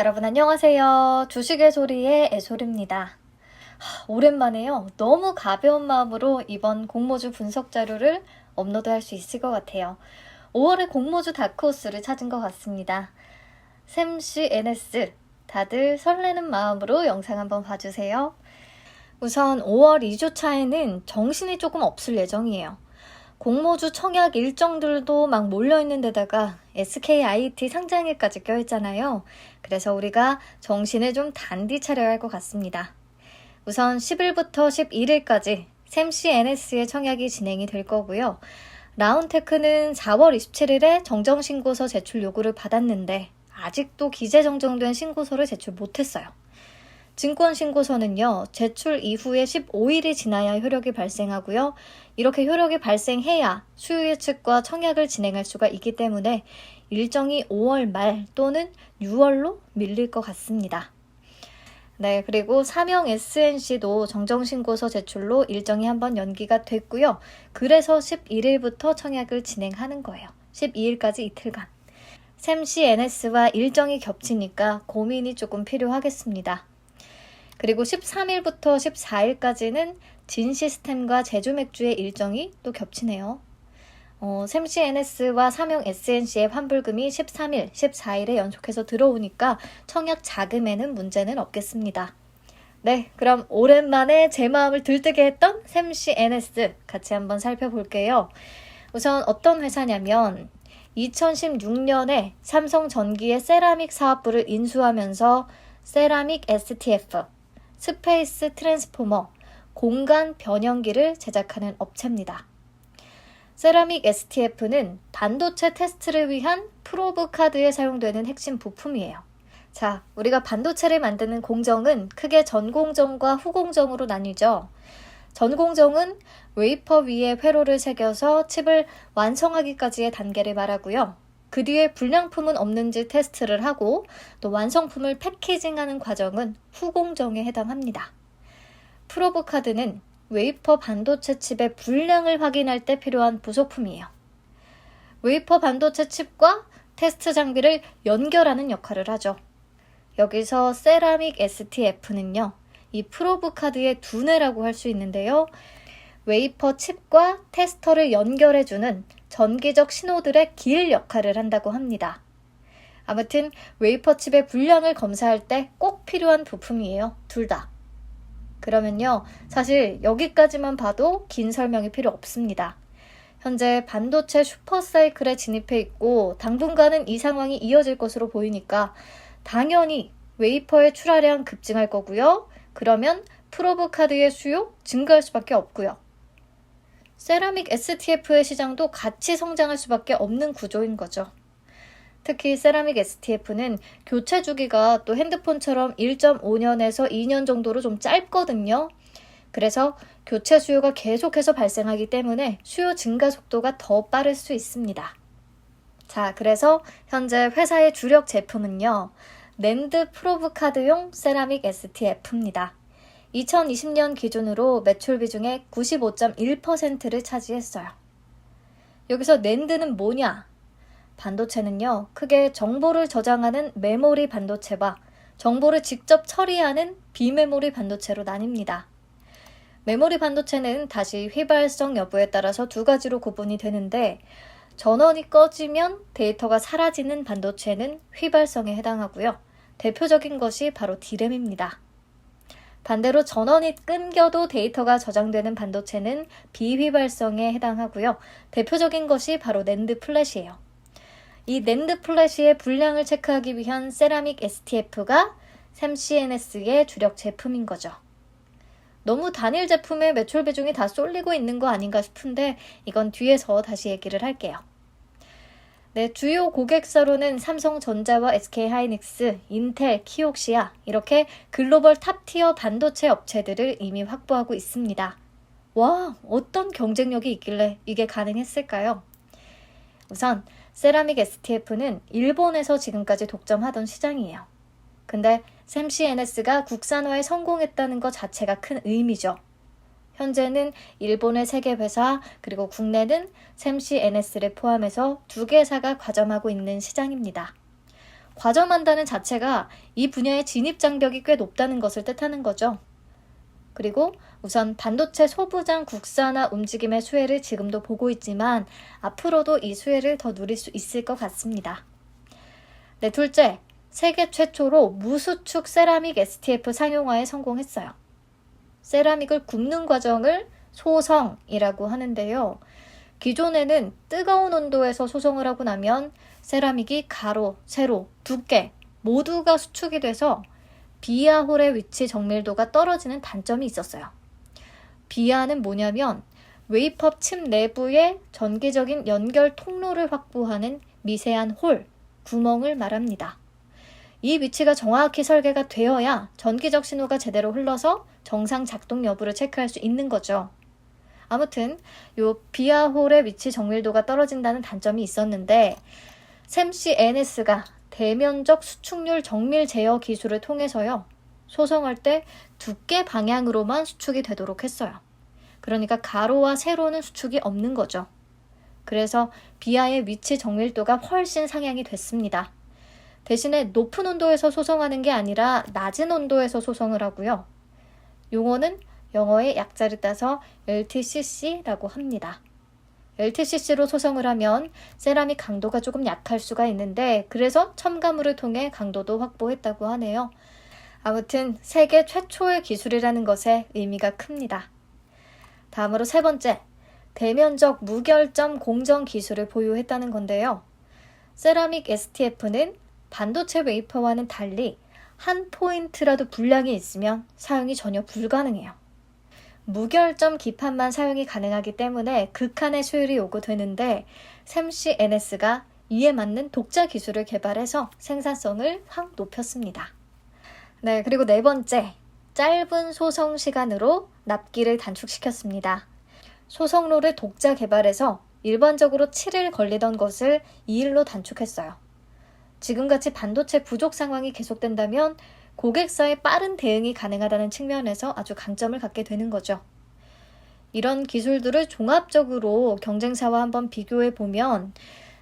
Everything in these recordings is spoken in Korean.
여러분 안녕하세요. 주식의 소리의 애솔입니다. 오랜만에요. 너무 가벼운 마음으로 이번 공모주 분석 자료를 업로드할 수 있을 것 같아요. 5월의 공모주 다크호스를 찾은 것 같습니다. 샘씨 NS, 다들 설레는 마음으로 영상 한번 봐주세요. 우선 5월 2주차에는 정신이 조금 없을 예정이에요. 공모주 청약 일정들도 막 몰려있는 데다가 SKIT 상장일까지 껴있잖아요. 그래서 우리가 정신을 좀 단디 차려야 할 것 같습니다. 우선 10일부터 11일까지 샘씨 NS의 청약이 진행이 될 거고요. 라운테크는 4월 27일에 정정신고서 제출 요구를 받았는데 아직도 기재정정된 신고서를 제출 못했어요. 증권신고서는요, 제출 이후에 15일이 지나야 효력이 발생하고요. 이렇게 효력이 발생해야 수요예측과 청약을 진행할 수가 있기 때문에 일정이 5월 말 또는 6월로 밀릴 것 같습니다. 네, 그리고 사명 SNC도 정정신고서 제출로 일정이 한번 연기가 됐고요. 그래서 11일부터 청약을 진행하는 거예요. 12일까지 이틀간. 샘씨 NS와 일정이 겹치니까 고민이 조금 필요하겠습니다. 그리고 13일부터 14일까지는 진시스템과 제주맥주의 일정이 또 겹치네요. 샘씨 NS와 사명 SNC의 환불금이 13일, 14일에 연속해서 들어오니까 청약 자금에는 문제는 없겠습니다. 네, 그럼 오랜만에 제 마음을 들뜨게 했던 샘씨 NS 같이 한번 살펴볼게요. 우선 어떤 회사냐면 2016년에 삼성전기의 세라믹 사업부를 인수하면서 세라믹 STF, 스페이스 트랜스포머, 공간 변형기를 제작하는 업체입니다. 세라믹 STF는 반도체 테스트를 위한 프로브 카드에 사용되는 핵심 부품이에요. 자, 우리가 반도체를 만드는 공정은 크게 전공정과 후공정으로 나뉘죠. 전공정은 웨이퍼 위에 회로를 새겨서 칩을 완성하기까지의 단계를 말하고요. 그 뒤에 불량품은 없는지 테스트를 하고 또 완성품을 패키징하는 과정은 후공정에 해당합니다. 프로브 카드는 웨이퍼 반도체 칩의 불량을 확인할 때 필요한 부속품이에요. 웨이퍼 반도체 칩과 테스트 장비를 연결하는 역할을 하죠. 여기서 세라믹 STF는요, 이 프로브 카드의 두뇌라고 할 수 있는데요. 웨이퍼 칩과 테스터를 연결해주는 전기적 신호들의 길 역할을 한다고 합니다. 아무튼 웨이퍼 칩의 불량을 검사할 때 꼭 필요한 부품이에요. 둘 다. 그러면요, 사실 여기까지만 봐도 긴 설명이 필요 없습니다. 현재 반도체 슈퍼사이클에 진입해 있고 당분간은 이 상황이 이어질 것으로 보이니까 당연히 웨이퍼의 출하량 급증할 거고요. 그러면 프로브 카드의 수요 증가할 수밖에 없고요. 세라믹 STF의 시장도 같이 성장할 수밖에 없는 구조인 거죠. 특히 세라믹 STF는 교체 주기가 또 핸드폰처럼 1.5년에서 2년 정도로 좀 짧거든요. 그래서 교체 수요가 계속해서 발생하기 때문에 수요 증가 속도가 더 빠를 수 있습니다. 자, 그래서 현재 회사의 주력 제품은요, 낸드 프로브 카드용 세라믹 STF입니다. 2020년 기준으로 매출 비중의 95.1%를 차지했어요. 여기서 낸드는 뭐냐? 반도체는요, 크게 정보를 저장하는 메모리 반도체와 정보를 직접 처리하는 비메모리 반도체로 나뉩니다. 메모리 반도체는 다시 휘발성 여부에 따라서 두 가지로 구분이 되는데, 전원이 꺼지면 데이터가 사라지는 반도체는 휘발성에 해당하고요. 대표적인 것이 바로 D램입니다. 반대로 전원이 끊겨도 데이터가 저장되는 반도체는 비휘발성에 해당하고요. 대표적인 것이 바로 낸드 플래시예요. 이 낸드 플래시의 불량을 체크하기 위한 세라믹 STF가 샘씨 NS의 주력 제품인 거죠. 너무 단일 제품의 매출 비중이 다 쏠리고 있는 거 아닌가 싶은데 이건 뒤에서 다시 얘기를 할게요. 네, 주요 고객사로는 삼성전자와 SK하이닉스, 인텔, 키옥시아 이렇게 글로벌 탑티어 반도체 업체들을 이미 확보하고 있습니다. 와, 어떤 경쟁력이 있길래 이게 가능했을까요? 우선 세라믹 STF는 일본에서 지금까지 독점하던 시장이에요. 근데 샘씨 NS가 국산화에 성공했다는 것 자체가 큰 의미죠. 현재는 일본의 3개 회사 그리고 국내는 샘씨 NS를 포함해서 2개사가 과점하고 있는 시장입니다. 과점한다는 자체가 이 분야의 진입장벽이 꽤 높다는 것을 뜻하는 거죠. 그리고 우선 반도체 소부장 국산화 움직임의 수혜를 지금도 보고 있지만 앞으로도 이 수혜를 더 누릴 수 있을 것 같습니다. 네, 둘째, 세계 최초로 무수축 세라믹 STF 상용화에 성공했어요. 세라믹을 굽는 과정을 소성이라고 하는데요. 기존에는 뜨거운 온도에서 소성을 하고 나면 세라믹이 가로, 세로, 두께 모두가 수축이 돼서 비아홀의 위치 정밀도가 떨어지는 단점이 있었어요. 비아는 뭐냐면 웨이퍼 칩 내부의 전기적인 연결 통로를 확보하는 미세한 홀, 구멍을 말합니다. 이 위치가 정확히 설계가 되어야 전기적 신호가 제대로 흘러서 정상 작동 여부를 체크할 수 있는 거죠. 아무튼 이 비아홀의 위치 정밀도가 떨어진다는 단점이 있었는데 샘시 NS가 대면적 수축률 정밀 제어 기술을 통해서요. 소성할 때 두께 방향으로만 수축이 되도록 했어요. 그러니까 가로와 세로는 수축이 없는 거죠. 그래서 비아의 위치 정밀도가 훨씬 상향이 됐습니다. 대신에 높은 온도에서 소성하는 게 아니라 낮은 온도에서 소성을 하고요. 용어는 영어의 약자를 따서 LTCC라고 합니다. LTCC로 소성을 하면 세라믹 강도가 조금 약할 수가 있는데 그래서 첨가물을 통해 강도도 확보했다고 하네요. 아무튼 세계 최초의 기술이라는 것에 의미가 큽니다. 다음으로 세 번째, 대면적 무결점 공정 기술을 보유했다는 건데요. 세라믹 STF는 반도체 웨이퍼와는 달리 한 포인트라도 불량이 있으면 사용이 전혀 불가능해요. 무결점 기판만 사용이 가능하기 때문에 극한의 수율이 요구되는데 샘시 NS가 이에 맞는 독자 기술을 개발해서 생산성을 확 높였습니다. 네, 그리고 네 번째, 짧은 소성 시간으로 납기를 단축시켰습니다. 소성로를 독자 개발해서 일반적으로 7일 걸리던 것을 2일로 단축했어요. 지금같이 반도체 부족 상황이 계속된다면 고객사의 빠른 대응이 가능하다는 측면에서 아주 강점을 갖게 되는 거죠. 이런 기술들을 종합적으로 경쟁사와 한번 비교해 보면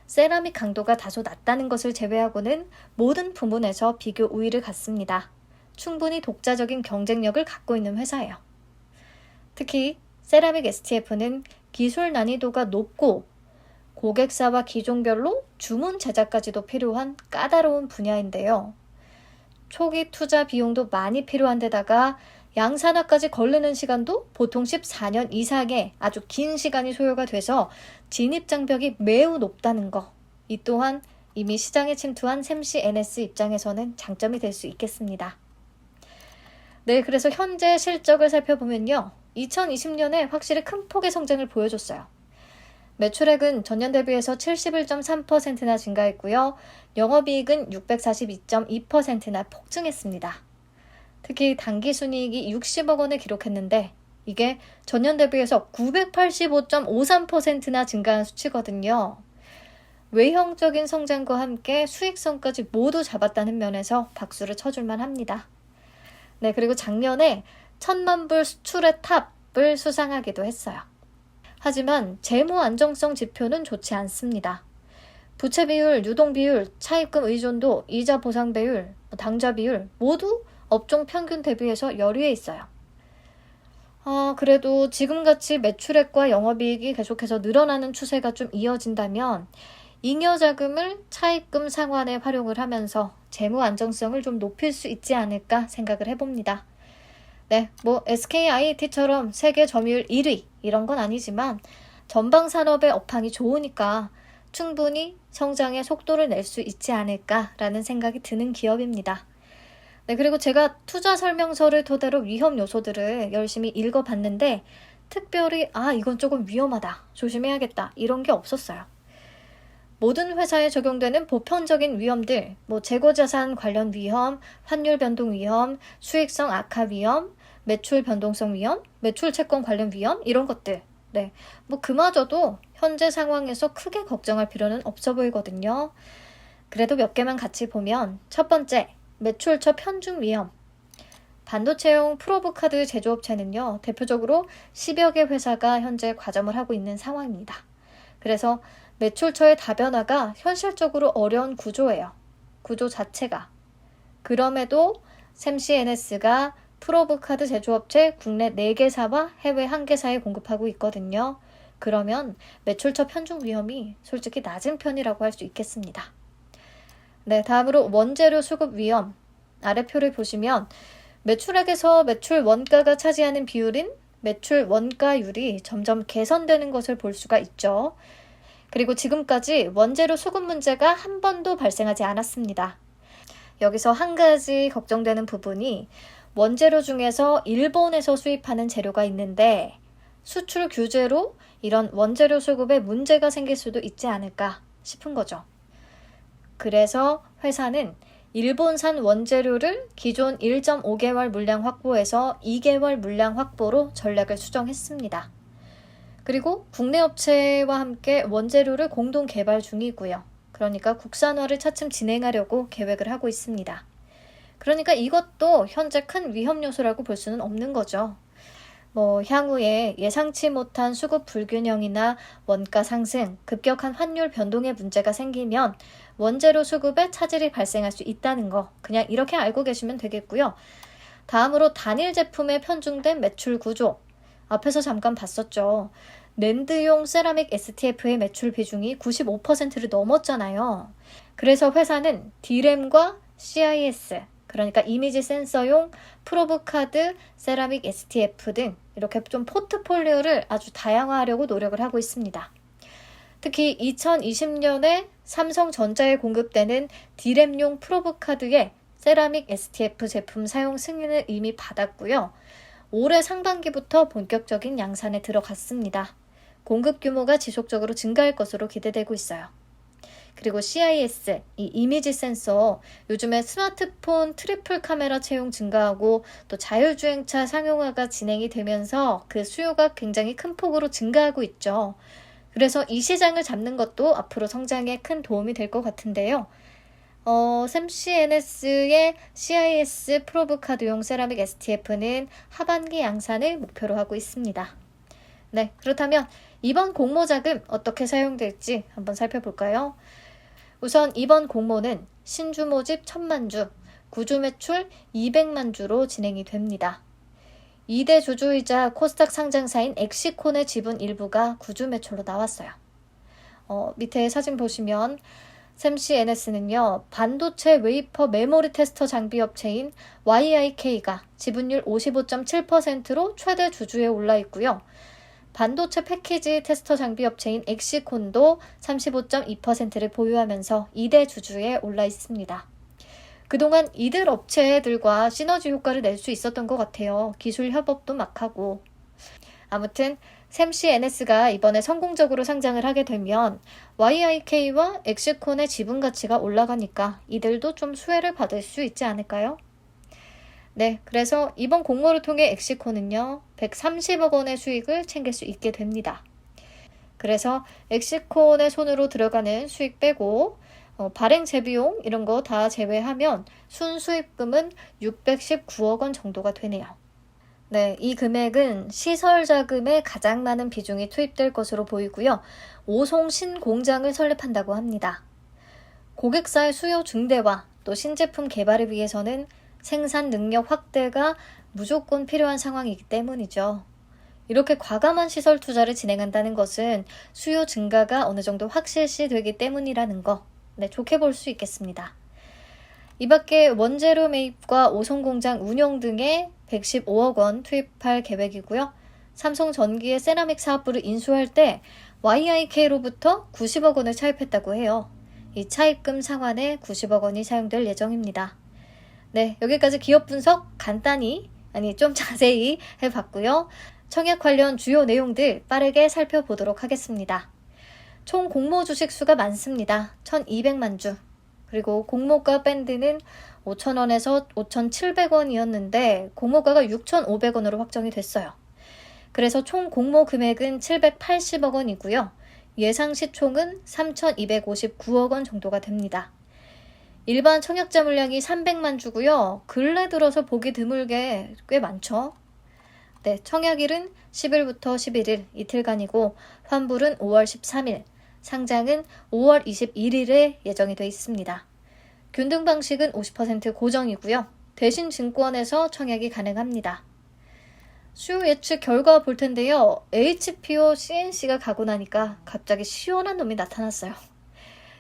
세라믹 강도가 다소 낮다는 것을 제외하고는 모든 부문에서 비교 우위를 갖습니다. 충분히 독자적인 경쟁력을 갖고 있는 회사예요. 특히 세라믹 STF는 기술 난이도가 높고 고객사와 기종별로 주문 제작까지도 필요한 까다로운 분야인데요. 초기 투자 비용도 많이 필요한 데다가 양산화까지 걸리는 시간도 보통 14년 이상의 아주 긴 시간이 소요가 돼서 진입장벽이 매우 높다는 거. 이 또한 이미 시장에 침투한 샘시 NS 입장에서는 장점이 될 수 있겠습니다. 네, 그래서 현재 실적을 살펴보면요. 2020년에 확실히 큰 폭의 성장을 보여줬어요. 매출액은 전년 대비해서 71.3%나 증가했고요. 영업이익은 642.2%나 폭증했습니다. 특히 당기순이익이 60억 원을 기록했는데 이게 전년 대비해서 985.53%나 증가한 수치거든요. 외형적인 성장과 함께 수익성까지 모두 잡았다는 면에서 박수를 쳐줄만 합니다. 네, 그리고 작년에 1,000만 불 수출의 탑을 수상하기도 했어요. 하지만 재무 안정성 지표는 좋지 않습니다. 부채 비율, 유동 비율, 차입금 의존도, 이자 보상 비율, 당좌 비율 모두 업종 평균 대비해서 열위에 있어요. 그래도 지금같이 매출액과 영업이익이 계속해서 늘어나는 추세가 좀 이어진다면 잉여자금을 차입금 상환에 활용을 하면서 재무 안정성을 좀 높일 수 있지 않을까 생각을 해봅니다. 네, SKIT처럼 세계 점유율 1위 이런 건 아니지만 전방 산업의 업황이 좋으니까 충분히 성장의 속도를 낼 수 있지 않을까라는 생각이 드는 기업입니다. 네, 그리고 제가 투자 설명서를 토대로 위험 요소들을 열심히 읽어봤는데 특별히 이건 조금 위험하다, 조심해야겠다 이런 게 없었어요. 모든 회사에 적용되는 보편적인 위험들, 재고자산 관련 위험, 환율 변동 위험, 수익성 악화 위험, 매출 변동성 위험, 매출 채권 관련 위험 이런 것들. 네, 그마저도 현재 상황에서 크게 걱정할 필요는 없어 보이거든요. 그래도 몇 개만 같이 보면 첫 번째, 매출처 편중 위험. 반도체용 프로브 카드 제조업체는요, 대표적으로 10여 개 회사가 현재 과점을 하고 있는 상황입니다. 그래서 매출처의 다변화가 현실적으로 어려운 구조예요. 구조 자체가. 그럼에도 샘씨 NS가 프로브카드 제조업체 국내 4개사와 해외 1개사에 공급하고 있거든요. 그러면 매출처 편중 위험이 솔직히 낮은 편이라고 할 수 있겠습니다. 네, 다음으로 원재료 수급 위험. 아래 표를 보시면 매출액에서 매출 원가가 차지하는 비율인 매출 원가율이 점점 개선되는 것을 볼 수가 있죠. 그리고 지금까지 원재료 수급 문제가 한 번도 발생하지 않았습니다. 여기서 한 가지 걱정되는 부분이 원재료 중에서 일본에서 수입하는 재료가 있는데 수출 규제로 이런 원재료 수급에 문제가 생길 수도 있지 않을까 싶은 거죠. 그래서 회사는 일본산 원재료를 기존 1.5개월 물량 확보에서 2개월 물량 확보로 전략을 수정했습니다. 그리고 국내 업체와 함께 원재료를 공동 개발 중이고요. 그러니까 국산화를 차츰 진행하려고 계획을 하고 있습니다. 그러니까 이것도 현재 큰 위험 요소라고 볼 수는 없는 거죠. 향후에 예상치 못한 수급 불균형이나 원가 상승, 급격한 환율 변동의 문제가 생기면 원재료 수급에 차질이 발생할 수 있다는 거 그냥 이렇게 알고 계시면 되겠고요. 다음으로 단일 제품에 편중된 매출 구조. 앞에서 잠깐 봤었죠. 랜드용 세라믹 STF의 매출 비중이 95%를 넘었잖아요. 그래서 회사는 D램과 CIS, 그러니까 이미지 센서용 프로브카드, 세라믹 STF 등 이렇게 좀 포트폴리오를 아주 다양화하려고 노력을 하고 있습니다. 특히 2020년에 삼성전자에 공급되는 D램용 프로브카드의 세라믹 STF 제품 사용 승인을 이미 받았고요. 올해 상반기부터 본격적인 양산에 들어갔습니다. 공급 규모가 지속적으로 증가할 것으로 기대되고 있어요. 그리고 CIS, 이 이미지 센서, 요즘에 스마트폰 트리플 카메라 채용 증가하고 또 자율주행차 상용화가 진행이 되면서 그 수요가 굉장히 큰 폭으로 증가하고 있죠. 그래서 이 시장을 잡는 것도 앞으로 성장에 큰 도움이 될 것 같은데요. 샘씨 NS의 CIS 프로브카드용 세라믹 STF는 하반기 양산을 목표로 하고 있습니다. 네, 그렇다면 이번 공모자금 어떻게 사용될지 한번 살펴볼까요? 우선 이번 공모는 신주 모집 1000만 주, 구주 매출 200만 주로 진행이 됩니다. 2대 주주이자 코스닥 상장사인 엑시콘의 지분 일부가 구주 매출로 나왔어요. 밑에 사진 보시면 샘씨 NS는요, 반도체 웨이퍼 메모리 테스터 장비 업체인 YIK가 지분율 55.7%로 최대 주주에 올라 있고요. 반도체 패키지 테스터 장비 업체인 엑시콘도 35.2%를 보유하면서 2대 주주에 올라 있습니다. 그동안 이들 업체들과 시너지 효과를 낼 수 있었던 것 같아요. 기술 협업도 막 하고. 아무튼 샘씨 NS가 이번에 성공적으로 상장을 하게 되면 YIK와 엑시콘의 지분 가치가 올라가니까 이들도 좀 수혜를 받을 수 있지 않을까요? 네, 그래서 이번 공모를 통해 엑시콘은요, 130억 원의 수익을 챙길 수 있게 됩니다. 그래서 엑시콘의 손으로 들어가는 수익 빼고 발행 재비용 이런 거 다 제외하면 순수익금은 619억 원 정도가 되네요. 네, 이 금액은 시설 자금에 가장 많은 비중이 투입될 것으로 보이고요. 오송 신공장을 설립한다고 합니다. 고객사의 수요 증대와 또 신제품 개발을 위해서는 생산 능력 확대가 무조건 필요한 상황이기 때문이죠. 이렇게 과감한 시설 투자를 진행한다는 것은 수요 증가가 어느 정도 확실시 되기 때문이라는 거, 네, 좋게 볼 수 있겠습니다. 이 밖에 원재료 매입과 오송공장 운영 등에 115억 원 투입할 계획이고요. 삼성전기의 세라믹 사업부를 인수할 때 YIK로부터 90억 원을 차입했다고 해요. 이 차입금 상환에 90억 원이 사용될 예정입니다. 네, 여기까지 기업 분석 간단히, 좀 자세히 해봤고요. 청약 관련 주요 내용들 빠르게 살펴보도록 하겠습니다. 총 공모 주식 수가 많습니다. 1200만 주. 그리고 공모가 밴드는 5,000원에서 5,700원이었는데 공모가가 6,500원으로 확정이 됐어요. 그래서 총 공모 금액은 780억 원이고요. 예상 시총은 3,259억 원 정도가 됩니다. 일반 청약자 물량이 300만 주고요. 근래 들어서 보기 드물게 꽤 많죠. 네, 청약일은 10일부터 11일 이틀간이고 환불은 5월 13일, 상장은 5월 21일에 예정이 되어 있습니다. 균등 방식은 50% 고정이고요. 대신 증권에서 청약이 가능합니다. 수요 예측 결과 볼 텐데요. HPO CNC가 가고 나니까 갑자기 시원한 놈이 나타났어요.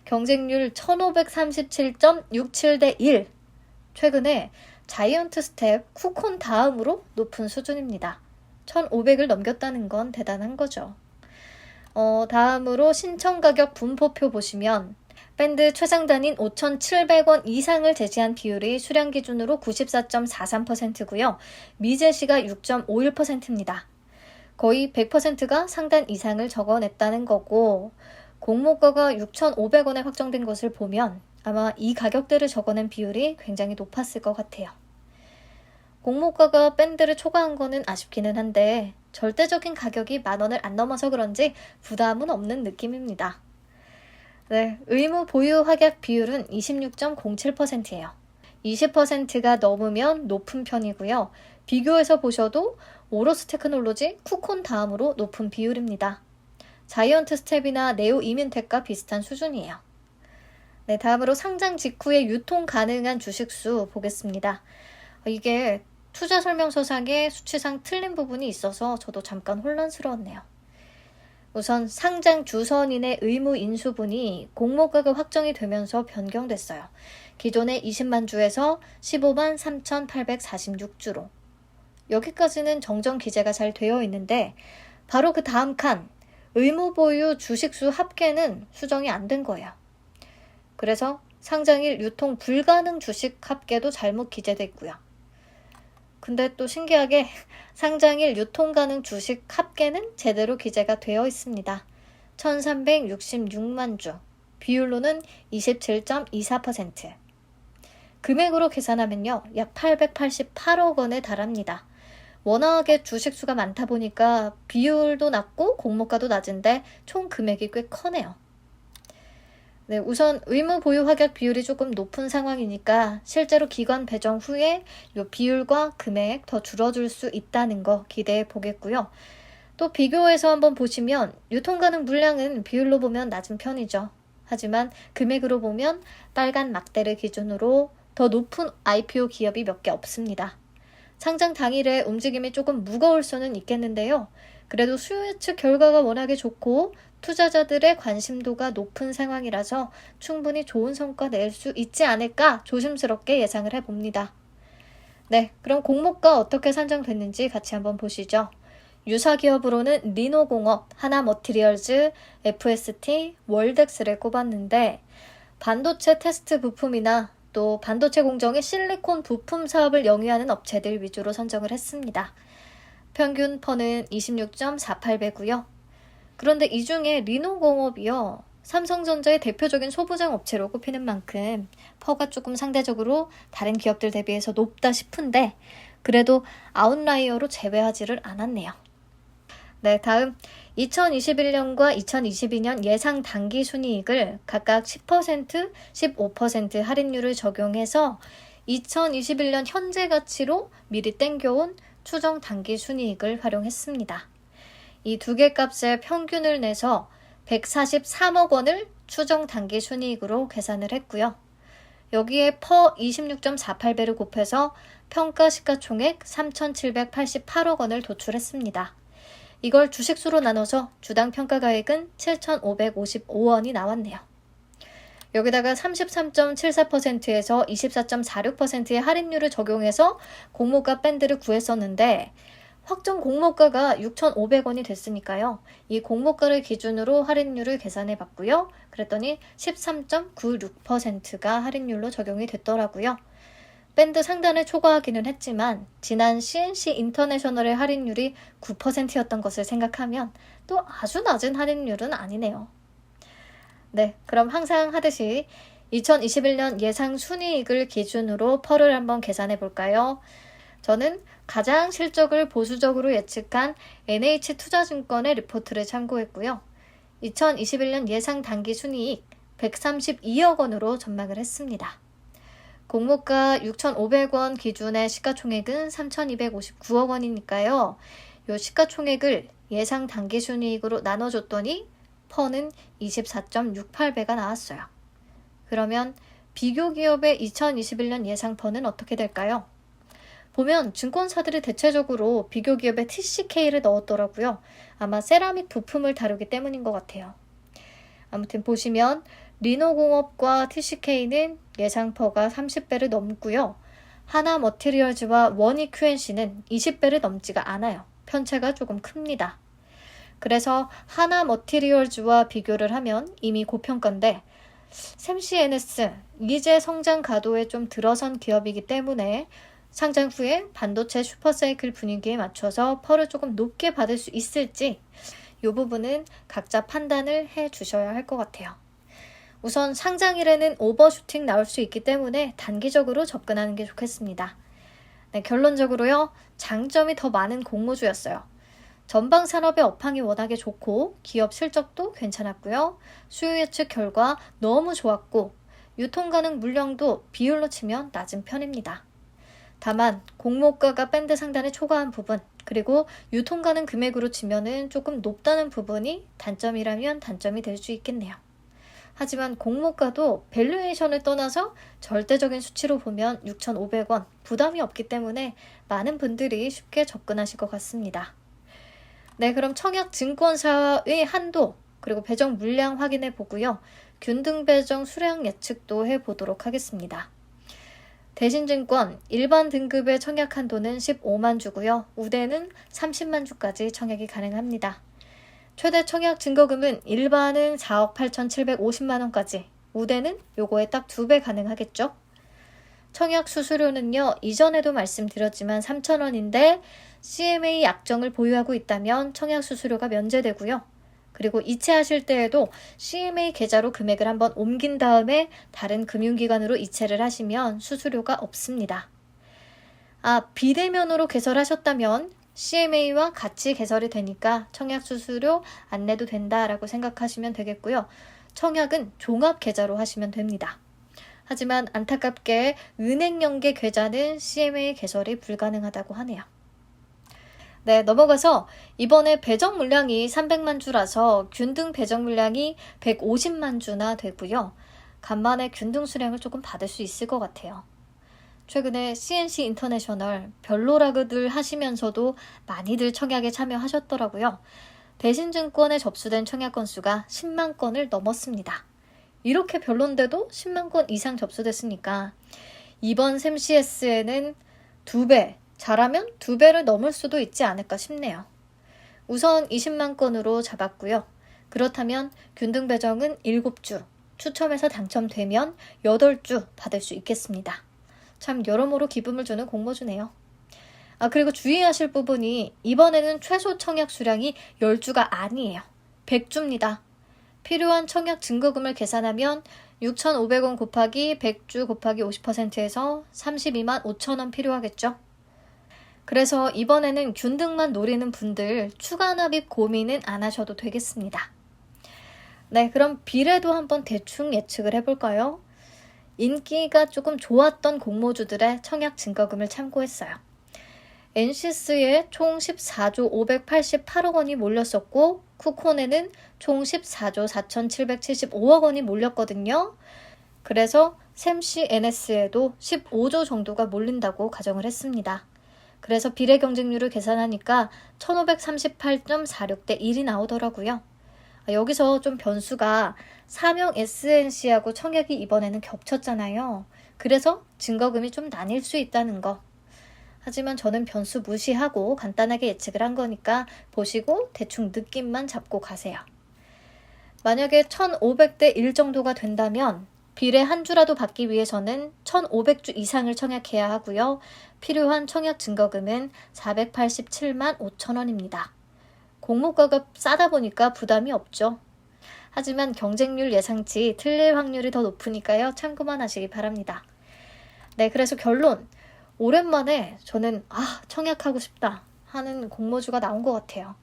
경쟁률 1537.67 대 1. 최근에 자이언트 스텝, 쿠콘 다음으로 높은 수준입니다. 1500을 넘겼다는 건 대단한 거죠. 다음으로 신청 가격 분포표 보시면 밴드 최상단인 5,700원 이상을 제시한 비율이 수량 기준으로 94.43%고요. 미제시가 6.51%입니다. 거의 100%가 상단 이상을 적어냈다는 거고 공모가가 6,500원에 확정된 것을 보면 아마 이 가격대를 적어낸 비율이 굉장히 높았을 것 같아요. 공모가가 밴드를 초과한 거는 아쉽기는 한데 절대적인 가격이 10,000원을 안 넘어서 그런지 부담은 없는 느낌입니다. 네, 의무 보유 확약 비율은 26.07%예요. 20%가 넘으면 높은 편이고요. 비교해서 보셔도 오로스 테크놀로지, 쿠콘 다음으로 높은 비율입니다. 자이언트 스텝이나 네오 이민텍과 비슷한 수준이에요. 네, 다음으로 상장 직후에 유통 가능한 주식수 보겠습니다. 이게 투자 설명서상에 수치상 틀린 부분이 있어서 저도 잠깐 혼란스러웠네요. 우선 상장 주선인의 의무 인수분이 공모가가 확정이 되면서 변경됐어요. 기존의 20만 주에서 15만 3,846주로. 여기까지는 정정 기재가 잘 되어 있는데 바로 그 다음 칸 의무 보유 주식수 합계는 수정이 안 된 거예요. 그래서 상장일 유통 불가능 주식 합계도 잘못 기재돼 있고요. 근데 또 신기하게 상장일 유통 가능 주식 합계는 제대로 기재가 되어 있습니다. 1,366만 주, 비율로는 27.24%. 금액으로 계산하면요, 약 888억 원에 달합니다. 워낙에 주식수가 많다 보니까 비율도 낮고 공모가도 낮은데 총 금액이 꽤 커네요. 네, 우선 의무 보유 확약 비율이 조금 높은 상황이니까 실제로 기관 배정 후에 이 비율과 금액 더 줄어들 수 있다는 거 기대해 보겠고요. 또 비교해서 한번 보시면 유통 가능 물량은 비율로 보면 낮은 편이죠. 하지만 금액으로 보면 빨간 막대를 기준으로 더 높은 IPO 기업이 몇 개 없습니다. 상장 당일에 움직임이 조금 무거울 수는 있겠는데요. 그래도 수요 예측 결과가 워낙에 좋고 투자자들의 관심도가 높은 상황이라서 충분히 좋은 성과 낼 수 있지 않을까 조심스럽게 예상을 해봅니다. 네, 그럼 공모가 어떻게 산정됐는지 같이 한번 보시죠. 유사기업으로는 리노공업, 하나머티리얼즈, FST, 월덱스를 꼽았는데 반도체 테스트 부품이나 또 반도체 공정의 실리콘 부품 사업을 영위하는 업체들 위주로 선정을 했습니다. 평균 퍼는 26.48배고요. 그런데 이 중에 리노공업이요. 삼성전자의 대표적인 소부장 업체로 꼽히는 만큼 퍼가 조금 상대적으로 다른 기업들 대비해서 높다 싶은데 그래도 아웃라이어로 제외하지를 않았네요. 네, 다음 2021년과 2022년 예상 당기 순이익을 각각 10%, 15% 할인율을 적용해서 2021년 현재 가치로 미리 땡겨온 추정 당기 순이익을 활용했습니다. 이 두 개 값의 평균을 내서 143억 원을 추정 당기 순이익으로 계산을 했고요. 여기에 퍼 26.48배를 곱해서 평가 시가총액 3,788억 원을 도출했습니다. 이걸 주식수로 나눠서 주당 평가가액은 7,555원이 나왔네요. 여기다가 33.74%에서 24.46%의 할인율을 적용해서 공모가 밴드를 구했었는데 확정 공모가가 6,500원이 됐으니까요. 이 공모가를 기준으로 할인율을 계산해 봤고요. 그랬더니 13.96%가 할인율로 적용이 됐더라고요. 밴드 상단을 초과하기는 했지만 지난 CNC 인터내셔널의 할인율이 9%였던 것을 생각하면 또 아주 낮은 할인율은 아니네요. 네, 그럼 항상 하듯이 2021년 예상 순이익을 기준으로 펄을 한번 계산해 볼까요? 저는 가장 실적을 보수적으로 예측한 NH투자증권의 리포트를 참고했고요. 2021년 예상 당기 순이익 132억 원으로 전망을 했습니다. 공모가 6,500원 기준의 시가총액은 3,259억 원이니까요. 이 시가총액을 예상 당기 순이익으로 나눠줬더니 퍼는 24.68배가 나왔어요. 그러면 비교 기업의 2021년 예상퍼는 어떻게 될까요? 보면 증권사들이 대체적으로 비교 기업에 TCK를 넣었더라고요. 아마 세라믹 부품을 다루기 때문인 것 같아요. 아무튼 보시면 리노공업과 TCK는 예상퍼가 30배를 넘고요. 하나머티리얼즈와 원익 QNC는 20배를 넘지가 않아요. 편차가 조금 큽니다. 그래서 하나머티리얼즈와 비교를 하면 이미 고평가인데 샘시NS 이제 성장 가도에 좀 들어선 기업이기 때문에 상장 후에 반도체 슈퍼사이클 분위기에 맞춰서 펄을 조금 높게 받을 수 있을지 이 부분은 각자 판단을 해 주셔야 할 것 같아요. 우선 상장일에는 오버슈팅 나올 수 있기 때문에 단기적으로 접근하는 게 좋겠습니다. 네, 결론적으로요. 장점이 더 많은 공모주였어요. 전방 산업의 업황이 워낙에 좋고 기업 실적도 괜찮았고요. 수요 예측 결과 너무 좋았고 유통 가능 물량도 비율로 치면 낮은 편입니다. 다만 공모가가 밴드 상단에 초과한 부분 그리고 유통 가능 금액으로 치면은 조금 높다는 부분이 단점이라면 단점이 될 수 있겠네요. 하지만 공모가도 밸류에이션을 떠나서 절대적인 수치로 보면 6,500원 부담이 없기 때문에 많은 분들이 쉽게 접근하실 것 같습니다. 네, 그럼 청약증권사의 한도 그리고 배정 물량 확인해 보고요. 균등 배정 수량 예측도 해보도록 하겠습니다. 대신증권 일반 등급의 청약 한도는 15만 주고요. 우대는 30만 주까지 청약이 가능합니다. 최대 청약 증거금은 일반은 4억 8,750만 원까지, 우대는 요거에 딱 2배 가능하겠죠. 청약 수수료는요. 이전에도 말씀드렸지만 3,000원인데 CMA 약정을 보유하고 있다면 청약 수수료가 면제되고요. 그리고 이체하실 때에도 CMA 계좌로 금액을 한번 옮긴 다음에 다른 금융기관으로 이체를 하시면 수수료가 없습니다. 비대면으로 개설하셨다면 CMA와 같이 개설이 되니까 청약 수수료 안 내도 된다라고 생각하시면 되겠고요. 청약은 종합 계좌로 하시면 됩니다. 하지만 안타깝게 은행 연계 계좌는 CMA 개설이 불가능하다고 하네요. 네, 넘어가서 이번에 배정 물량이 300만 주라서 균등 배정 물량이 150만 주나 되고요. 간만에 균등 수량을 조금 받을 수 있을 것 같아요. 최근에 CNC 인터내셔널 별로라고들 하시면서도 많이들 청약에 참여하셨더라고요. 대신증권에 접수된 청약 건수가 10만 건을 넘었습니다. 이렇게 별론데도 10만 건 이상 접수됐으니까 이번 샘CS에는 2배, 잘하면 2배를 넘을 수도 있지 않을까 싶네요. 우선 20만 건으로 잡았고요. 그렇다면 균등 배정은 7주, 추첨해서 당첨되면 8주 받을 수 있겠습니다. 참 여러모로 기쁨을 주는 공모주네요. 그리고 주의하실 부분이 이번에는 최소 청약 수량이 10주가 아니에요. 100주입니다. 필요한 청약 증거금을 계산하면 6,500원 곱하기 100주 곱하기 50%에서 32만 5천 원 필요하겠죠. 그래서 이번에는 균등만 노리는 분들 추가 납입 고민은 안 하셔도 되겠습니다. 네, 그럼 비례도 한번 대충 예측을 해볼까요? 인기가 조금 좋았던 공모주들의 청약 증거금을 참고했어요. 엔시스에 총 14조 588억 원이 몰렸었고 쿠콘에는 총 14조 4,775억 원이 몰렸거든요. 그래서 샘CNS에도 15조 정도가 몰린다고 가정을 했습니다. 그래서 비례 경쟁률을 계산하니까 1538.46대 1이 나오더라고요. 여기서 좀 변수가 사명 SNC하고 청약이 이번에는 겹쳤잖아요. 그래서 증거금이 좀 나뉠 수 있다는 거. 하지만 저는 변수 무시하고 간단하게 예측을 한 거니까 보시고 대충 느낌만 잡고 가세요. 만약에 1500대 1 정도가 된다면 비례 한 주라도 받기 위해서는 1500주 이상을 청약해야 하고요. 필요한 청약 증거금은 487만 5천 원입니다. 공모가가 싸다 보니까 부담이 없죠. 하지만 경쟁률 예상치 틀릴 확률이 더 높으니까요. 참고만 하시기 바랍니다. 네, 그래서 결론. 오랜만에 저는 청약하고 싶다 하는 공모주가 나온 것 같아요.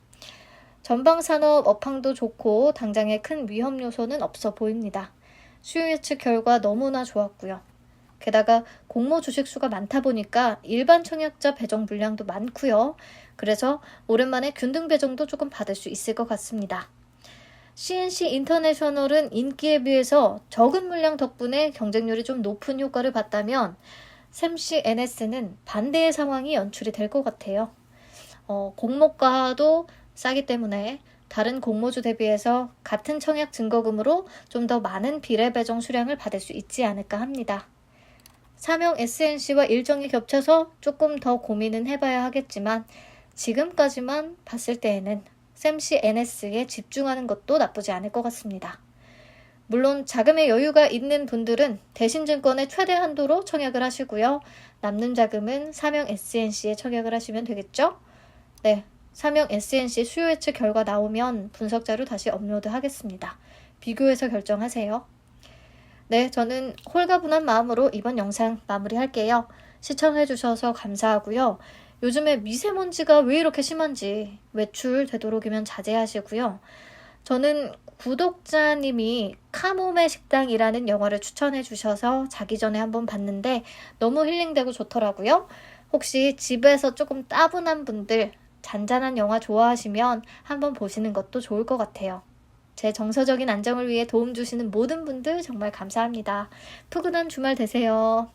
전방산업 업황도 좋고 당장의 큰 위험 요소는 없어 보입니다. 수요 예측 결과 너무나 좋았고요. 게다가 공모 주식수가 많다 보니까 일반 청약자 배정 물량도 많고요. 그래서 오랜만에 균등 배정도 조금 받을 수 있을 것 같습니다. CNC 인터내셔널은 인기에 비해서 적은 물량 덕분에 경쟁률이 좀 높은 효과를 봤다면 샘씨 NS는 반대의 상황이 연출이 될 것 같아요. 공모가도 싸기 때문에 다른 공모주 대비해서 같은 청약 증거금으로 좀 더 많은 비례 배정 수량을 받을 수 있지 않을까 합니다. 사명 SNC와 일정이 겹쳐서 조금 더 고민은 해봐야 하겠지만 지금까지만 봤을 때에는 샘씨 NS에 집중하는 것도 나쁘지 않을 것 같습니다. 물론 자금의 여유가 있는 분들은 대신증권의 최대 한도로 청약을 하시고요. 남는 자금은 사명 SNC에 청약을 하시면 되겠죠? 네, 사명 SNC 수요 예측 결과 나오면 분석자료 다시 업로드 하겠습니다. 비교해서 결정하세요. 네, 저는 홀가분한 마음으로 이번 영상 마무리할게요. 시청해주셔서 감사하고요. 요즘에 미세먼지가 왜 이렇게 심한지 외출 되도록이면 자제하시고요. 저는 구독자님이 카모메 식당이라는 영화를 추천해 주셔서 자기 전에 한번 봤는데 너무 힐링되고 좋더라고요. 혹시 집에서 조금 따분한 분들 잔잔한 영화 좋아하시면 한번 보시는 것도 좋을 것 같아요. 제 정서적인 안정을 위해 도움 주시는 모든 분들 정말 감사합니다. 푸근한 주말 되세요.